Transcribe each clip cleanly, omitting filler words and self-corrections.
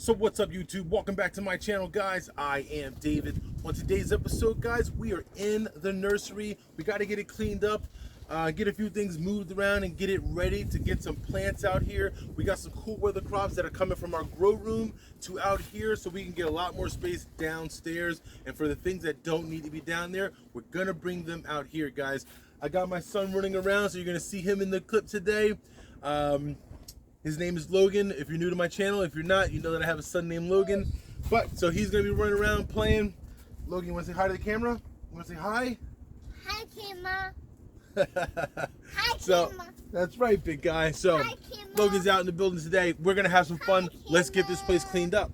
So what's up, YouTube? Welcome back to my channel, guys. I am David. On today's episode, guys, we are in the nursery. We got to get it cleaned up, get a few things moved around, and get it ready to get some plants out here. We got some cool weather crops that are coming from our grow room to out here, so we can get a lot more space downstairs. And for the things that don't need to be down there, we're gonna bring them out here, guys. I got my son running around, so you're gonna see him in the clip today. His name is Logan. If you're new to my channel, if you're not, you know that I have a son named Logan. So he's gonna be running around playing. Logan, you wanna say hi to the camera? You wanna say hi? Hi, camera. Hi, So camera. that's right, big guy. So Hi, camera. Logan's out in the building today. We're gonna have some fun. Hi, Let's get this place camera. cleaned up.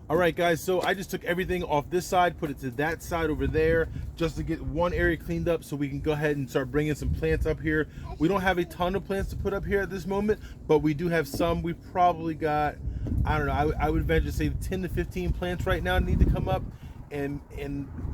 All right, guys, so I just took everything off this side, put it to that side over there, just to get one area cleaned up so we can go ahead and start bringing some plants up here. We don't have a ton of plants to put up here at this moment, but we do have some. We've probably got, I don't know, I would venture to say 10 to 15 plants right now need to come up. And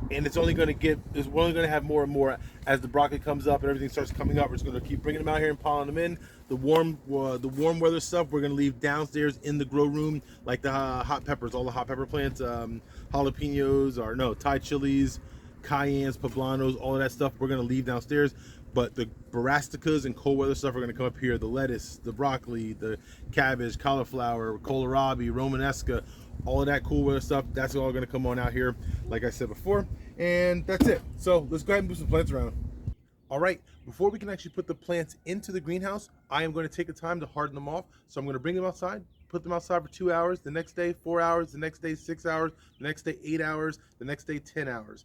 it's only going to we're only going to have more and more as the broccoli comes up and everything starts coming up. We're just going to keep bringing them out here and piling them in. The warm weather stuff we're going to leave downstairs in the grow room, like the hot peppers, all the hot pepper plants, jalapenos, or no, Thai chilies, cayennes, poblanos, all of that stuff we're going to leave downstairs. But the brassicas and cold weather stuff are going to come up here. The lettuce, the broccoli, the cabbage, cauliflower, kohlrabi, romanesca, all of that cool weather stuff, that's all going to come on out here, like I said before. And that's it. So let's go ahead and move some plants around. All right, before we can actually put the plants into the greenhouse, I am going to take the time to harden them off. So I'm going to bring them outside, put them outside for 2 hours, the next day 4 hours, the next day 6 hours, the next day 8 hours, the next day 10 hours.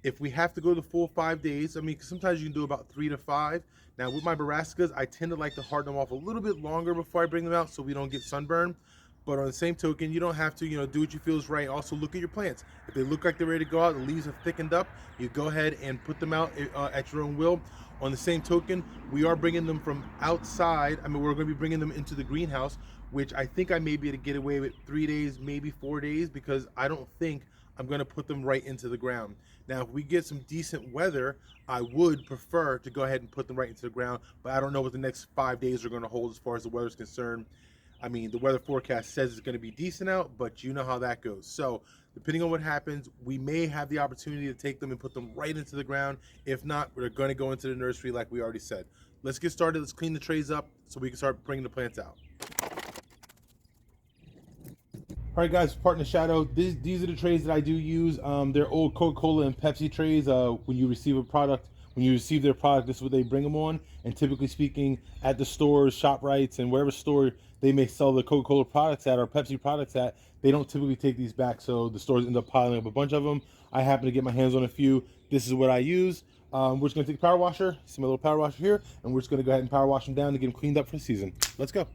If we have to go the full 5 days, I mean, sometimes you can do about 3 to 5. Now with my brassicas, I tend to like to harden them off a little bit longer before I bring them out so we don't get sunburn. But on the same token, you don't have to, do what you feel is right. Also look at your plants. If they look like they're ready to go out, the leaves have thickened up, you go ahead and put them out at your own will. On the same token, we are bringing them from outside. I mean, we're going to be bringing them into the greenhouse, which I think I may be able to get away with 3 days, maybe 4 days, because I don't think I'm going to put them right into the ground. Now, if we get some decent weather, I would prefer to go ahead and put them right into the ground, but I don't know what the next 5 days are going to hold as far as the weather is concerned. I mean, the weather forecast says it's going to be decent out, but you know how that goes. So depending on what happens, we may have the opportunity to take them and put them right into the ground. If not, we're going to go into the nursery like we already said. Let's get started. Let's clean the trays up so we can start bringing the plants out. All right, guys, part in the shadow. These are the trays that I do use. They're old Coca-Cola and Pepsi trays. When you receive a product, when you receive their product, this is what they bring them on. And typically speaking, at the stores, ShopRites, and wherever store they may sell the Coca-Cola products at or Pepsi products at, they don't typically take these back. So the stores end up piling up a bunch of them. I happen to get my hands on a few. This is what I use. We're just gonna take the power washer, see my little power washer here, and we're just gonna go ahead and power wash them down to get them cleaned up for the season. Let's go.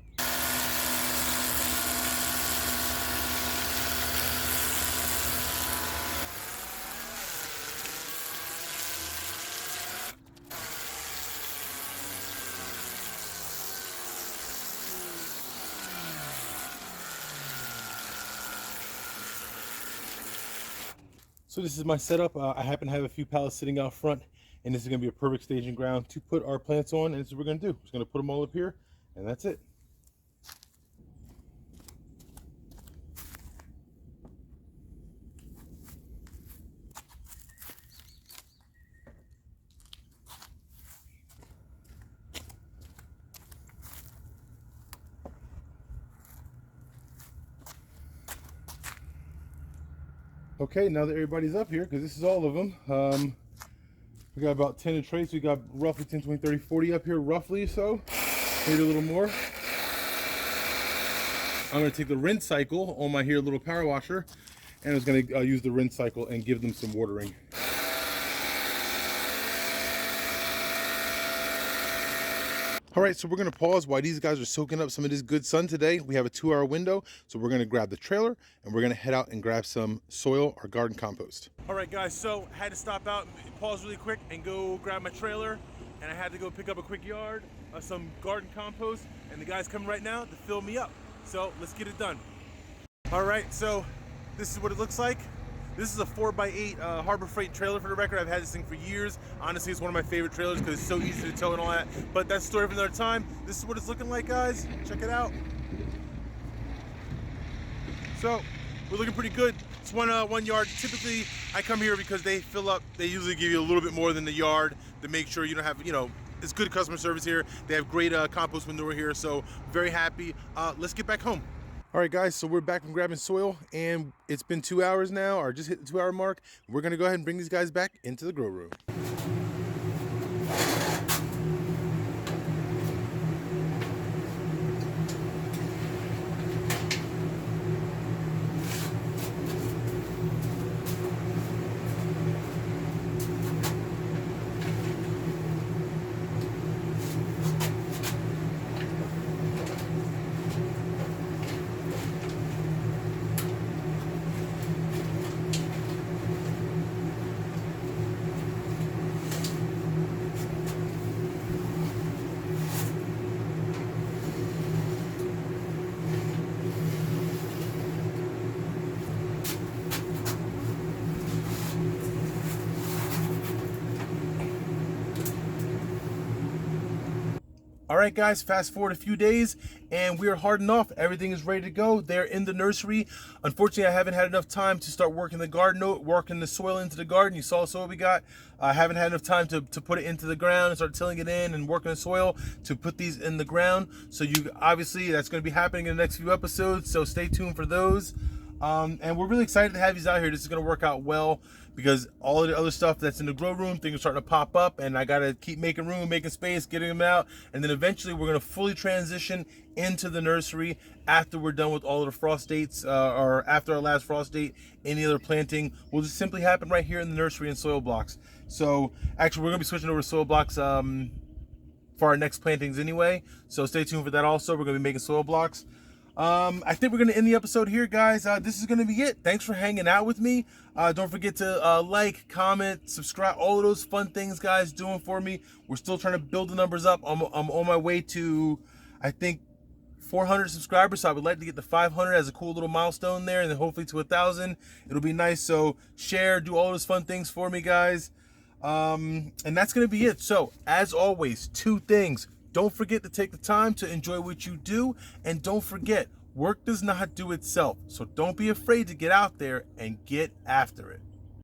So this is my setup. I happen to have a few pallets sitting out front, and this is going to be a perfect staging ground to put our plants on, and this is what we're going to do. We're just going to put them all up here, and that's it. Okay, now that everybody's up here, because this is all of them, we got about 10 trays. We got roughly 10, 20, 30, 40 up here, roughly so. Maybe a little more. I'm going to take the rinse cycle on my here little power washer, and I was going to use the rinse cycle and give them some watering. All right, so we're gonna pause while these guys are soaking up some of this good sun today. We have a 2-hour window, so we're gonna grab the trailer and we're gonna head out and grab some soil or garden compost. All right, guys, so I had to stop out and pause really quick and go grab my trailer, and I had to go pick up a quick yard, some garden compost, and the guy's coming right now to fill me up. So let's get it done. All right, so this is what it looks like. This is a 4x8 Harbor Freight trailer, for the record. I've had this thing for years. Honestly, it's one of my favorite trailers because it's so easy to tow and all that. But that's a story for another time. This is what it's looking like, guys. Check it out. So we're looking pretty good. It's one yard. Typically, I come here because they fill up. They usually give you a little bit more than the yard to make sure you don't have, it's good customer service here. They have great compost manure here, so very happy. Let's get back home. All right, guys, so we're back from grabbing soil, and it's been 2 hours now, or just hit the 2-hour mark. We're gonna go ahead and bring these guys back into the grow room. All right, guys, fast forward a few days and we are hardened off. Everything is ready to go. They're in the nursery. Unfortunately, I haven't had enough time to start working the garden, working the soil into the garden. You saw the soil we got. I haven't had enough time to put it into the ground and start tilling it in and working the soil to put these in the ground. So obviously that's going to be happening in the next few episodes. So stay tuned for those. And we're really excited to have these out here. This is going to work out well because all of the other stuff that's in the grow room, things are starting to pop up, and I got to keep making room, making space, getting them out. And then eventually we're going to fully transition into the nursery after we're done with all of the frost dates, or after our last frost date. Any other planting will just simply happen right here in the nursery in soil blocks. So actually we're going to be switching over to soil blocks for our next plantings anyway. So stay tuned for that also. We're going to be making soil blocks. I think we're going to end the episode here, guys. This is going to be it. Thanks for hanging out with me. Don't forget to like, comment, subscribe, all of those fun things, guys, doing for me. We're still trying to build the numbers up. I'm on my way to, I think, 400 subscribers, so I would like to get to 500 as a cool little milestone there, and then hopefully to 1,000. It'll be nice. So share, do all those fun things for me, guys. And that's going to be it. So as always, 2 things. Don't forget to take the time to enjoy what you do, and don't forget, work does not do itself. So don't be afraid to get out there and get after it.